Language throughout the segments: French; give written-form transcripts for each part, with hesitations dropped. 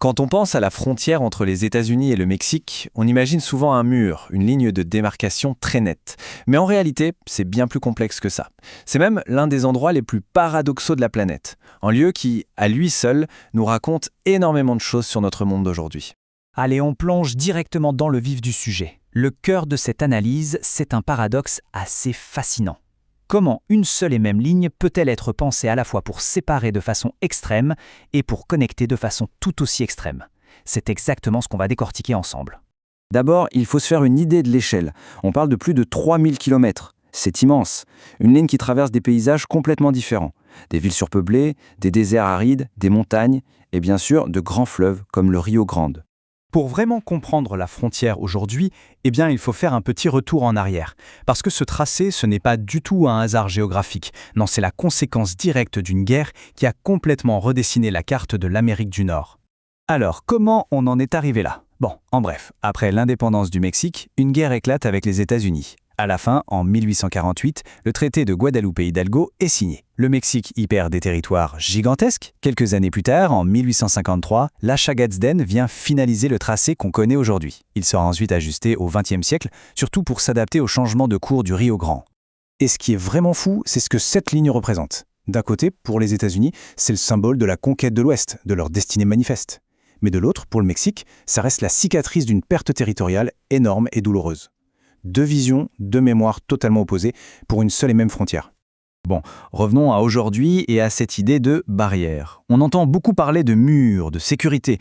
Quand on pense à la frontière entre les États-Unis et le Mexique, on imagine souvent un mur, une ligne de démarcation très nette. Mais en réalité, c'est bien plus complexe que ça. C'est même l'un des endroits les plus paradoxaux de la planète. Un lieu qui, à lui seul, nous raconte énormément de choses sur notre monde d'aujourd'hui. Allez, on plonge directement dans le vif du sujet. Le cœur de cette analyse, c'est un paradoxe assez fascinant. Comment une seule et même ligne peut-elle être pensée à la fois pour séparer de façon extrême et pour connecter de façon tout aussi extrême? C'est exactement ce qu'on va décortiquer ensemble. D'abord, il faut se faire une idée de l'échelle. On parle de plus de 3000 km. C'est immense. Une ligne qui traverse des paysages complètement différents. Des villes surpeuplées, des déserts arides, des montagnes et bien sûr de grands fleuves comme le Rio Grande. Pour vraiment comprendre la frontière aujourd'hui, il faut faire un petit retour en arrière. Parce que ce tracé, ce n'est pas du tout un hasard géographique. Non, c'est la conséquence directe d'une guerre qui a complètement redessiné la carte de l'Amérique du Nord. Alors, comment on en est arrivé là? Bon, en bref, après l'indépendance du Mexique, une guerre éclate avec les États-Unis. À la fin, en 1848, le traité de Guadalupe-Hidalgo est signé. Le Mexique y perd des territoires gigantesques. Quelques années plus tard, en 1853, l'Acha-Gadsden vient finaliser le tracé qu'on connaît aujourd'hui. Il sera ensuite ajusté au XXe siècle, surtout pour s'adapter au changement de cours du Rio Grande. Et ce qui est vraiment fou, c'est ce que cette ligne représente. D'un côté, pour les États-Unis, c'est le symbole de la conquête de l'Ouest, de leur destinée manifeste. Mais de l'autre, pour le Mexique, ça reste la cicatrice d'une perte territoriale énorme et douloureuse. Deux visions, deux mémoires totalement opposées pour une seule et même frontière. Bon, revenons à aujourd'hui et à cette idée de barrière. On entend beaucoup parler de murs, de sécurité,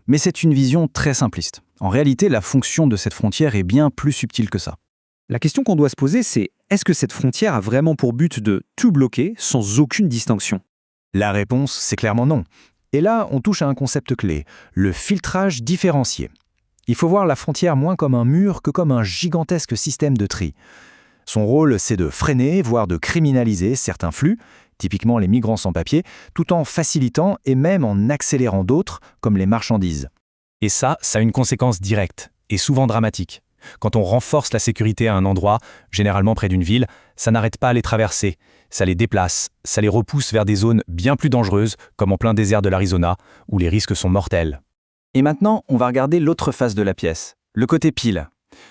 mais c'est une vision très simpliste. En réalité, la fonction de cette frontière est bien plus subtile que ça. La question qu'on doit se poser, c'est est-ce que cette frontière a vraiment pour but de tout bloquer sans aucune distinction? La réponse, c'est clairement non. Et là, on touche à un concept clé, le filtrage différencié. Il faut voir la frontière moins comme un mur que comme un gigantesque système de tri. Son rôle, c'est de freiner, voire de criminaliser certains flux, typiquement les migrants sans papier, tout en facilitant et même en accélérant d'autres, comme les marchandises. Et ça a une conséquence directe, et souvent dramatique. Quand on renforce la sécurité à un endroit, généralement près d'une ville, ça n'arrête pas à les traverser, ça les déplace, ça les repousse vers des zones bien plus dangereuses, comme en plein désert de l'Arizona, où les risques sont mortels. Et maintenant, on va regarder l'autre face de la pièce, le côté pile.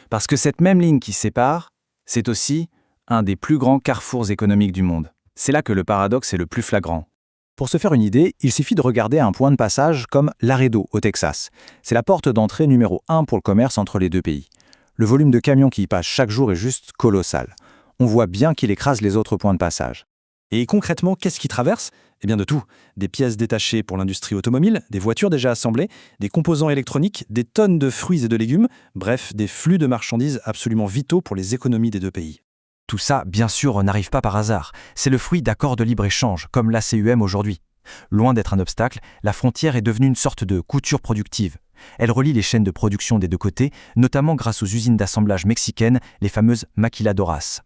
Parce que cette même ligne qui sépare, c'est aussi un des plus grands carrefours économiques du monde. C'est là que le paradoxe est le plus flagrant. Pour se faire une idée, il suffit de regarder un point de passage comme Laredo, au Texas. C'est la porte d'entrée numéro 1 pour le commerce entre les deux pays. Le volume de camions qui y passent chaque jour est juste colossal. On voit bien qu'il écrase les autres points de passage. Et concrètement, qu'est-ce qui traverse? Eh bien de tout. Des pièces détachées pour l'industrie automobile, des voitures déjà assemblées, des composants électroniques, des tonnes de fruits et de légumes, bref, des flux de marchandises absolument vitaux pour les économies des deux pays. Tout ça, bien sûr, n'arrive pas par hasard. C'est le fruit d'accords de libre-échange, comme l'ACUM aujourd'hui. Loin d'être un obstacle, la frontière est devenue une sorte de couture productive. Elle relie les chaînes de production des deux côtés, notamment grâce aux usines d'assemblage mexicaines, les fameuses maquiladoras.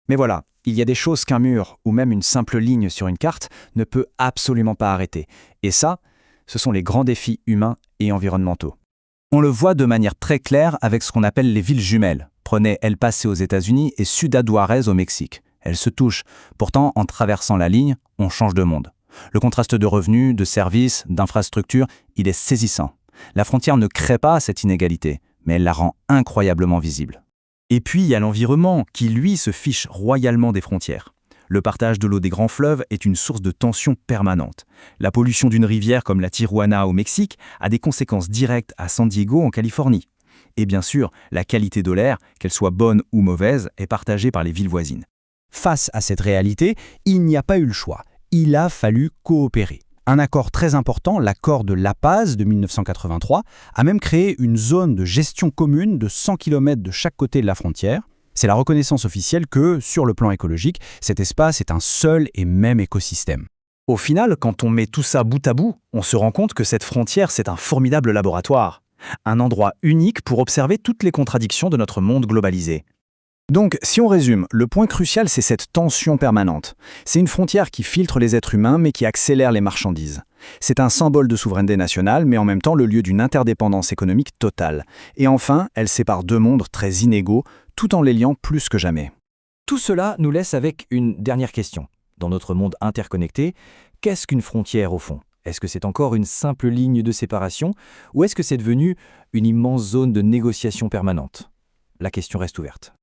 Mais voilà, il y a des choses qu'un mur ou même une simple ligne sur une carte ne peut absolument pas arrêter. Et ça, ce sont les grands défis humains et environnementaux. On le voit de manière très claire avec ce qu'on appelle les villes jumelles. Prenez El Paso aux États-Unis et Ciudad Juárez au Mexique. Elles se touchent. Pourtant, en traversant la ligne, on change de monde. Le contraste de revenus, de services, d'infrastructures, il est saisissant. La frontière ne crée pas cette inégalité, mais elle la rend incroyablement visible. Et puis, il y a l'environnement qui, lui, se fiche royalement des frontières. Le partage de l'eau des grands fleuves est une source de tension permanente. La pollution d'une rivière comme la Tijuana au Mexique a des conséquences directes à San Diego en Californie. Et bien sûr, la qualité de l'air, qu'elle soit bonne ou mauvaise, est partagée par les villes voisines. Face à cette réalité, il n'y a pas eu le choix. Il a fallu coopérer. Un accord très important, l'accord de La Paz de 1983, a même créé une zone de gestion commune de 100 km de chaque côté de la frontière. C'est la reconnaissance officielle que, sur le plan écologique, cet espace est un seul et même écosystème. Au final, quand on met tout ça bout à bout, on se rend compte que cette frontière, c'est un formidable laboratoire. Un endroit unique pour observer toutes les contradictions de notre monde globalisé. Donc, si on résume, le point crucial, c'est cette tension permanente. C'est une frontière qui filtre les êtres humains, mais qui accélère les marchandises. C'est un symbole de souveraineté nationale, mais en même temps le lieu d'une interdépendance économique totale. Et enfin, elle sépare deux mondes très inégaux, tout en les liant plus que jamais. Tout cela nous laisse avec une dernière question. Dans notre monde interconnecté, qu'est-ce qu'une frontière au fond? Est-ce que c'est encore une simple ligne de séparation ou est-ce que c'est devenu une immense zone de négociation permanente? La question reste ouverte.